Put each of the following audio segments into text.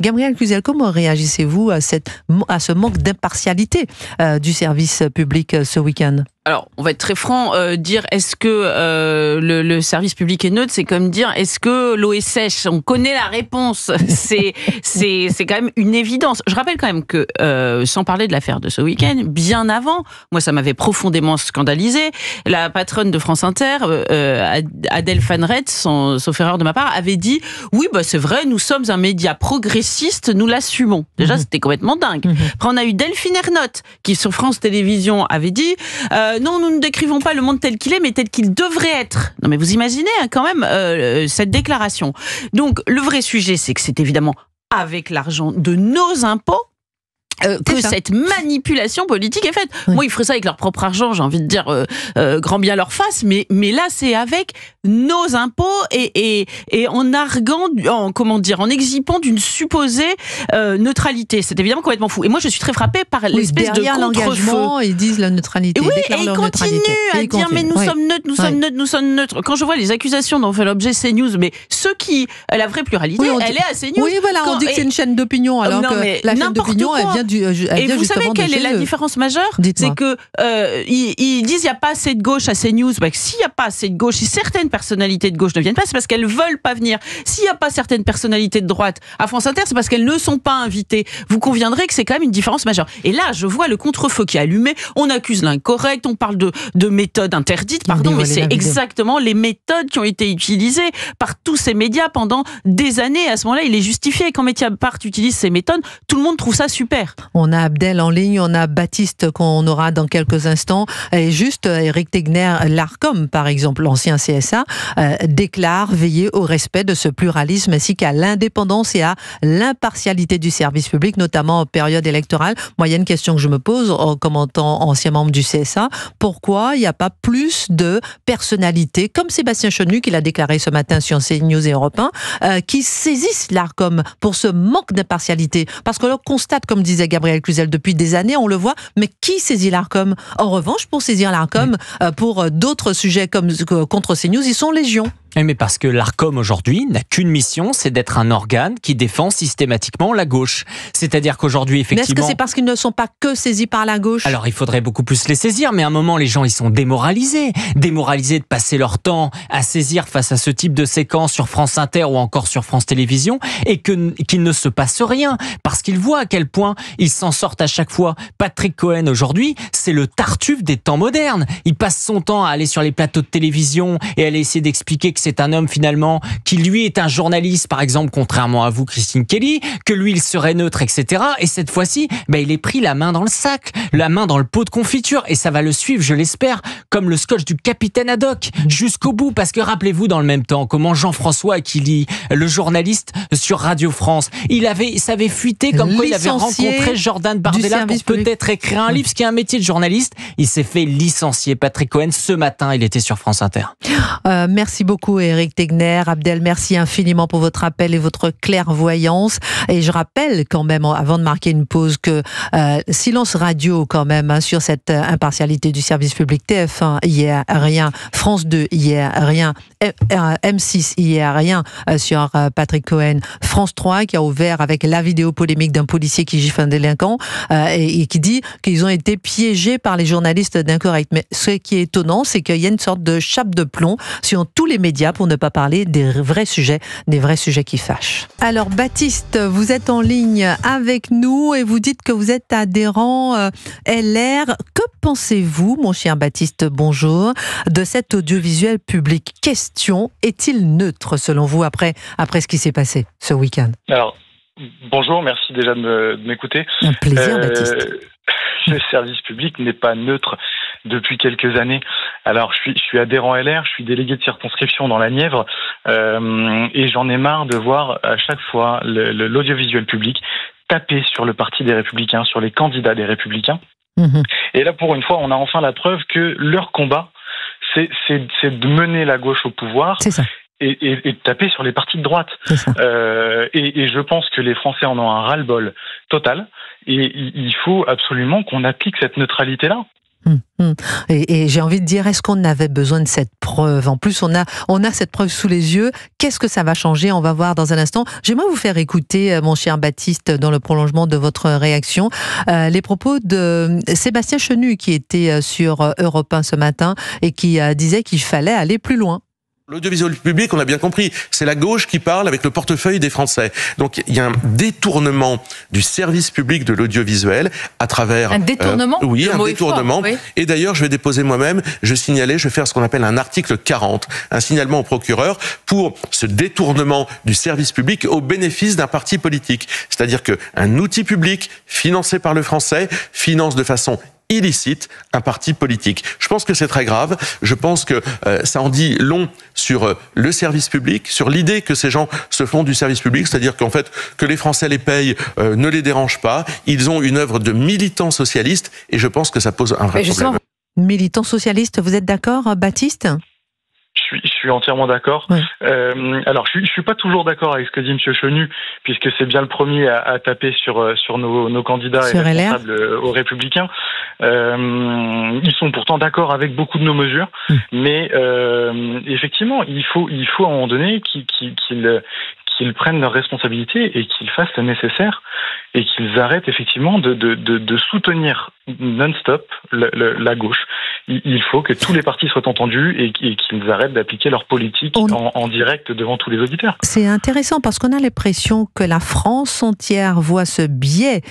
Gabriel Cluzel, comment réagissez-vous à ce manque d'impartialité du service public ce week-end ? Alors, on va être très franc, dire est-ce que le service public est neutre, c'est comme dire est-ce que l'eau est sèche ? On connaît la réponse, c'est quand même une évidence. Je rappelle quand même que, sans parler de l'affaire de ce week-end, bien avant, moi ça m'avait profondément scandalisé, la patronne de France Inter, Adèle Fanrette, sauf erreur de ma part, avait dit oui, bah c'est vrai, nous sommes un média progressiste, nous l'assumons. Déjà, c'était complètement dingue. Après, on a eu Delphine Ernotte, qui sur France Télévisions avait dit non, nous ne décrivons pas le monde tel qu'il est, mais tel qu'il devrait être. Non, mais vous imaginez quand même cette déclaration. Donc, le vrai sujet, c'est que c'est évidemment avec l'argent de nos impôts que cette manipulation politique est faite. Oui. Moi, ils feraient ça avec leur propre argent, j'ai envie de dire grand bien leur face, mais là, c'est avec nos impôts et en arguant, en exhibant d'une supposée neutralité. C'est évidemment complètement fou. Et moi, je suis très frappée par l'espèce de contre-feu. Ils disent la neutralité. Oui, et ils continuent à dire mais nous sommes neutres, nous sommes neutres. Quand je vois les accusations dont fait l'objet CNews, mais la vraie pluralité, elle est à CNews. Oui, voilà, on dit que c'est une chaîne d'opinion, alors que la chaîne d'opinion, elle vient et vous savez quelle est la différence majeure ? C'est que ils disent il n'y a pas assez de gauche à CNews. Bah, s'il n'y a pas assez de gauche, si certaines personnalités de gauche ne viennent pas, c'est parce qu'elles veulent pas venir. S'il n'y a pas certaines personnalités de droite à France Inter, c'est parce qu'elles ne sont pas invitées. Vous conviendrez que c'est quand même une différence majeure. Et là, je vois le contre-feu qui est allumé. On accuse l'incorrect, on parle de méthodes interdites, pardon, mais c'est exactement les méthodes qui ont été utilisées par tous ces médias pendant des années. À ce moment-là, il est justifié. Quand Mediapart utilise ces méthodes, tout le monde trouve ça super. On a Abdel en ligne, on a Baptiste qu'on aura dans quelques instants. Et juste, Éric Tegner, l'ARCOM, par exemple, l'ancien CSA, déclare veiller au respect de ce pluralisme ainsi qu'à l'indépendance et à l'impartialité du service public, notamment en période électorale. Moi, il y a une question que je me pose en commentant ancien membre du CSA. Pourquoi il n'y a pas plus de personnalités, comme Sébastien Chenu, qui l'a déclaré ce matin sur CNews et Europe 1, qui saisissent l'ARCOM pour ce manque d'impartialité? Parce que l'on constate, comme disait Gabriel Cluzel, depuis des années, on le voit, mais qui saisit l'ARCOM? En revanche, pour saisir l'ARCOM, pour d'autres sujets comme contre CNews, ils sont légion. Mais parce que l'ARCOM aujourd'hui n'a qu'une mission, c'est d'être un organe qui défend systématiquement la gauche. C'est-à-dire qu'aujourd'hui, effectivement... Mais est-ce que c'est parce qu'ils ne sont pas que saisis par la gauche ? Alors, il faudrait beaucoup plus les saisir, mais à un moment, les gens, ils sont démoralisés. Démoralisés de passer leur temps à saisir face à ce type de séquence sur France Inter ou encore sur France Télévisions, et qu'il ne se passe rien, parce qu'ils voient à quel point ils s'en sortent à chaque fois. Patrick Cohen, aujourd'hui, c'est le Tartuffe des temps modernes. Il passe son temps à aller sur les plateaux de télévision et à aller essayer d'expliquer que c'est un homme finalement qui lui est un journaliste, par exemple, contrairement à vous, Christine Kelly, que lui il serait neutre, etc. Et cette fois-ci, il est pris la main dans le sac, la main dans le pot de confiture, et ça va le suivre, je l'espère, comme le scotch du capitaine Haddock, jusqu'au bout. Parce que rappelez-vous dans le même temps comment Jean-François Aquili, le journaliste sur Radio France, ça avait fuité comme quoi il avait rencontré Jordan Bardella pour peut-être écrire un livre, ce qui est un métier de journaliste. Il s'est fait licencier. Patrick Cohen, ce matin, il était sur France Inter. Merci beaucoup, Éric Tegner. Abdel, merci infiniment pour votre appel et votre clairvoyance. Et je rappelle quand même, avant de marquer une pause, que silence radio quand même sur cette impartialité du service public. TF1, hier, rien. France 2, hier, rien. M6, hier, rien sur Patrick Cohen. France 3, qui a ouvert avec la vidéo polémique d'un policier qui gifle un délinquant et qui dit qu'ils ont été piégés par les journalistes d'Incorrect. Mais ce qui est étonnant, c'est qu'il y a une sorte de chape de plomb sur tous les médias pour ne pas parler des vrais sujets qui fâchent. Alors Baptiste, vous êtes en ligne avec nous et vous dites que vous êtes adhérent LR. Que pensez-vous, mon cher Baptiste, bonjour, de cet audiovisuel public? Question, est-il neutre selon vous après ce qui s'est passé ce week-end? Alors, bonjour, merci déjà de m'écouter. Un plaisir, Baptiste. Le service public n'est pas neutre depuis quelques années. Alors, je suis adhérent LR, je suis délégué de circonscription dans la Nièvre, et j'en ai marre de voir à chaque fois l'audiovisuel public taper sur le parti des Républicains, sur les candidats des Républicains. Mmh. Et là, pour une fois, on a enfin la preuve que leur combat, c'est de mener la gauche au pouvoir. C'est ça. Et de taper sur les partis de droite. Et je pense que les Français en ont un ras-le-bol total. Et il faut absolument qu'on applique cette neutralité-là. Et j'ai envie de dire, est-ce qu'on avait besoin de cette preuve? En plus, on a cette preuve sous les yeux. Qu'est-ce que ça va changer? On va voir dans un instant. J'aimerais vous faire écouter, mon cher Baptiste, dans le prolongement de votre réaction, les propos de Sébastien Chenu, qui était sur Europe 1 ce matin et qui disait qu'il fallait aller plus loin. L'audiovisuel public, on a bien compris, c'est la gauche qui parle avec le portefeuille des Français. Donc il y a un détournement du service public de l'audiovisuel à travers... Un détournement oui, un détournement. Fort, oui. Et d'ailleurs, je vais déposer moi-même, je vais faire ce qu'on appelle un article 40, un signalement au procureur pour ce détournement du service public au bénéfice d'un parti politique. C'est-à-dire qu'un outil public financé par le Français finance de façon illicite un parti politique. Je pense que c'est très grave. Je pense que ça en dit long sur le service public, sur l'idée que ces gens se font du service public, c'est-à-dire qu'en fait, que les Français les payent ne les dérange pas. Ils ont une œuvre de militants socialistes et je pense que ça pose un vrai problème. Militants socialistes, vous êtes d'accord, Baptiste ? Je suis entièrement d'accord. Oui. Alors, je suis pas toujours d'accord avec ce que dit Monsieur Chenu, puisque c'est bien le premier à taper sur nos candidats sur et responsables aux Républicains. Ils sont pourtant d'accord avec beaucoup de nos mesures, mais effectivement, il faut à un moment donné qu'ils prennent leurs responsabilités et qu'ils fassent le nécessaire et qu'ils arrêtent effectivement de soutenir non-stop la gauche. Il faut que tous les partis soient entendus et qu'ils arrêtent d'appliquer leur politique en direct devant tous les auditeurs. C'est intéressant parce qu'on a l'impression que la France entière voit ce biais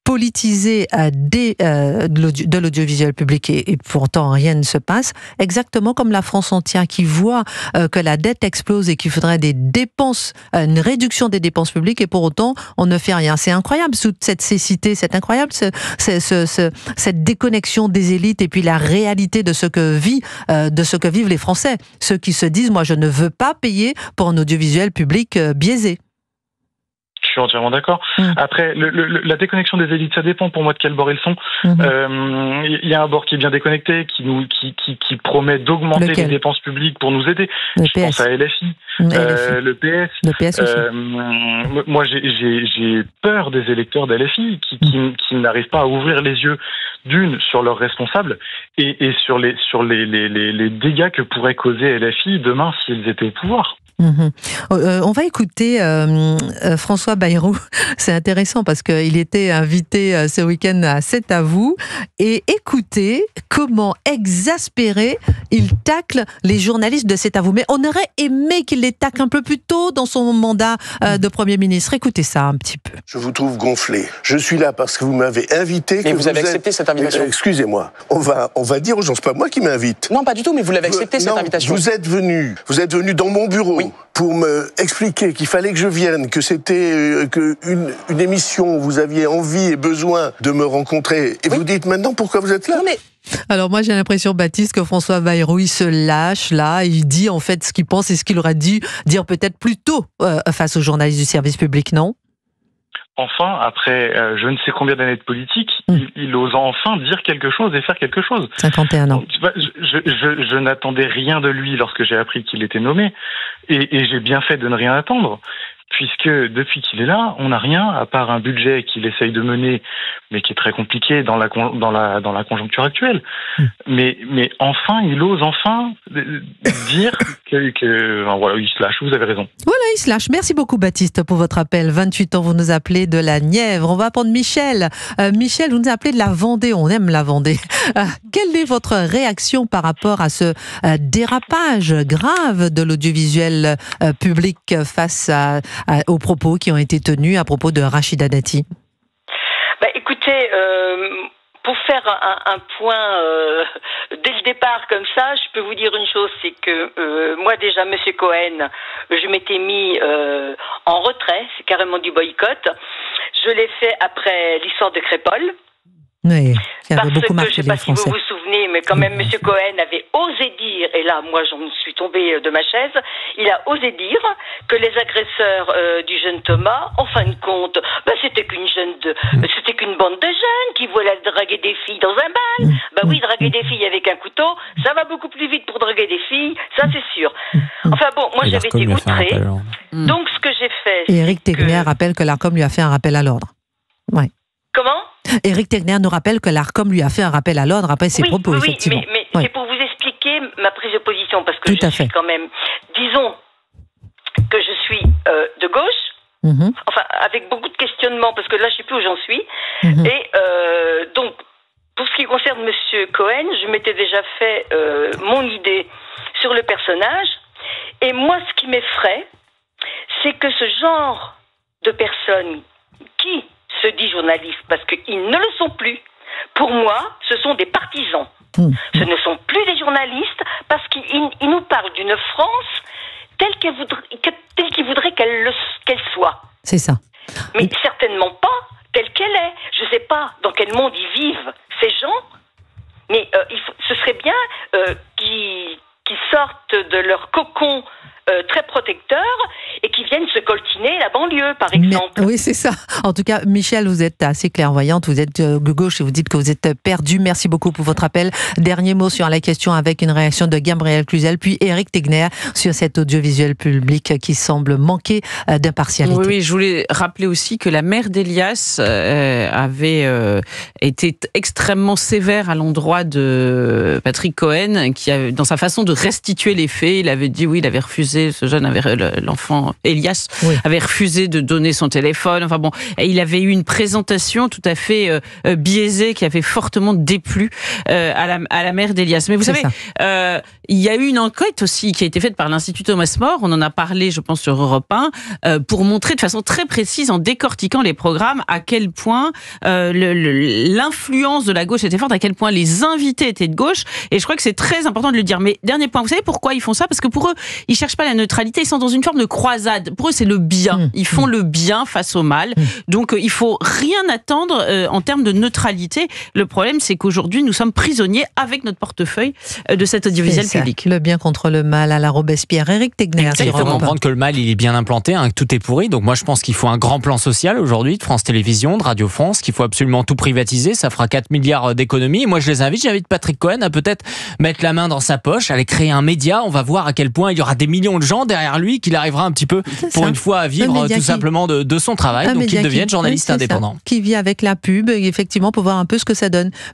politisé de l'audiovisuel public et pourtant rien ne se passe, exactement comme la France entière qui voit que la dette explose et qu'il faudrait des dépenses, une réduction des dépenses publiques et pour autant on ne fait rien. C'est incroyable toute cette cécité, c'est incroyable cette déconnexion des élites et puis la réalité de ce que vivent les Français, ceux qui se disent moi je ne veux pas payer pour un audiovisuel public biaisé. Je suis entièrement d'accord. Après, la déconnexion des élites, ça dépend pour moi de quel bord ils sont. Il y a un bord qui est bien déconnecté, qui promet d'augmenter les dépenses publiques pour nous aider. Je pense à LFI, le PS. Le PS aussi. Moi, j'ai peur des électeurs d'LFI qui n'arrivent pas à ouvrir les yeux sur leurs responsables et sur les dégâts que pourrait causer LFI demain s'ils étaient au pouvoir. On va écouter François Bayrou. C'est intéressant parce qu'il était invité ce week-end à C'est à vous et écoutez comment exaspéré il tacle les journalistes de C'est à vous. Mais on aurait aimé qu'il les tacle un peu plus tôt dans son mandat de Premier ministre. Écoutez ça un petit peu. Je vous trouve gonflé. Je suis là parce que vous m'avez invité. Mais vous avez accepté cette invitation. Excusez-moi. On va dire aux gens, c'est pas moi qui m'invite. Non, pas du tout, mais vous l'avez accepté cette invitation. Vous êtes venu dans mon bureau. Oui. Pour me expliquer qu'il fallait que je vienne, que c'était une émission où vous aviez envie et besoin de me rencontrer. Et vous dites maintenant pourquoi vous êtes là. Non, mais... Alors moi j'ai l'impression, Baptiste, que François Bayrou il se lâche là, il dit en fait ce qu'il pense et ce qu'il aurait dû dire peut-être plus tôt face aux journalistes du service public, non ? Enfin, après je ne sais combien d'années de politique, il ose enfin dire quelque chose et faire quelque chose. 51 ans. Je n'attendais rien de lui lorsque j'ai appris qu'il était nommé, et j'ai bien fait de ne rien attendre, puisque depuis qu'il est là, on n'a rien à part un budget qu'il essaye de mener, mais qui est très compliqué dans la conjoncture actuelle. Mais enfin, il ose dire que voilà, il se lâche. Vous avez raison. Voilà, il se lâche. Merci beaucoup, Baptiste, pour votre appel. 28 ans, vous nous appelez de la Nièvre. On va prendre Michel. Michel, vous nous appelez de la Vendée. On aime la Vendée. Quelle est votre réaction par rapport à ce dérapage grave de l'audiovisuel public face aux propos qui ont été tenus à propos de Rachida Dati? Écoutez, pour faire un point dès le départ comme ça, je peux vous dire une chose, c'est que moi déjà, Monsieur Cohen, je m'étais mis en retrait, c'est carrément du boycott. Je l'ai fait après l'histoire de Crépol. Oui, parce que je ne sais pas si vous vous souvenez, mais quand même M. Cohen avait osé dire, et là moi j'en suis tombée de ma chaise, il a osé dire que les agresseurs du jeune Thomas, en fin de compte, c'était qu'une bande de jeunes qui voulaient draguer des filles dans un bal. Oui, draguer des filles avec un couteau, ça va beaucoup plus vite pour draguer des filles, ça c'est sûr. Enfin bon, moi j'avais été outrée, donc ce que j'ai fait... Et Éric Tegner rappelle que l'ARCOM lui a fait un rappel à l'ordre. Ouais. Comment ? Éric Tegner nous rappelle que l'ARCOM lui a fait un rappel à l'ordre après ses propos, effectivement. Mais c'est pour vous expliquer ma prise de position, parce que je suis quand même, disons que je suis de gauche, enfin avec beaucoup de questionnements, parce que là je sais plus où j'en suis, et donc pour ce qui concerne Monsieur Cohen, je m'étais déjà fait mon idée sur le personnage, et moi ce qui m'effraie, c'est que ce genre de personnes qui se dit journalistes, parce qu'ils ne le sont plus. Pour moi, ce sont des partisans. Ce ne sont plus des journalistes, parce qu'ils nous parlent d'une France telle qu'ils voudraient qu'elle soit. C'est ça. Mais certainement pas telle qu'elle est. Je ne sais pas dans quel monde ils vivent, ces gens, mais ce serait bien qu'ils sortent de leur cocon très protecteur et qui viennent se coltiner la banlieue, par exemple. Oui, c'est ça. En tout cas, Michel, vous êtes assez clairvoyante, vous êtes de gauche et vous dites que vous êtes perdu. Merci beaucoup pour votre appel. Dernier mot sur la question avec une réaction de Gabriel Cluzel, puis Éric Tegner sur cet audiovisuel public qui semble manquer d'impartialité. Oui, je voulais rappeler aussi que la mère d'Elias avait été extrêmement sévère à l'endroit de Patrick Cohen, qui avait, dans sa façon de restituer les faits, il avait dit oui, il avait refusé, ce jeune l'enfant Elias avait refusé de donner son téléphone. Enfin bon, et il avait eu une présentation tout à fait biaisée qui avait fortement déplu à la mère d'Elias. Mais vous savez, il y a eu une enquête aussi qui a été faite par l'Institut Thomas More, on en a parlé je pense sur Europe 1, pour montrer de façon très précise en décortiquant les programmes à quel point l'influence de la gauche était forte, à quel point les invités étaient de gauche, et je crois que c'est très important de le dire. Mais dernier point, vous savez pourquoi ils font ça? Parce que pour eux, ils cherchent pas la neutralité, ils sont dans une forme de croisade. Pour eux, c'est le bien. Ils font le bien face au mal. Donc, il faut rien attendre en termes de neutralité. Le problème, c'est qu'aujourd'hui, nous sommes prisonniers avec notre portefeuille de cet audiovisuel public. Le bien contre le mal à la Robespierre. Éric Tegner. Il faut comprendre que le mal, il est bien implanté, que tout est pourri. Donc moi, je pense qu'il faut un grand plan social aujourd'hui de France Télévisions, de Radio France, qu'il faut absolument tout privatiser. Ça fera 4 milliards d'économies. Et moi, j'invite Patrick Cohen à peut-être mettre la main dans sa poche, aller créer un média. On va voir à quel point il y aura des millions de gens derrière lui, qu'il arrivera un petit peu, pour une fois, à vivre tout simplement de son travail. Donc qu'il devienne journaliste indépendant. Qui vit avec la pub, effectivement, pour voir un peu ce que ça donne.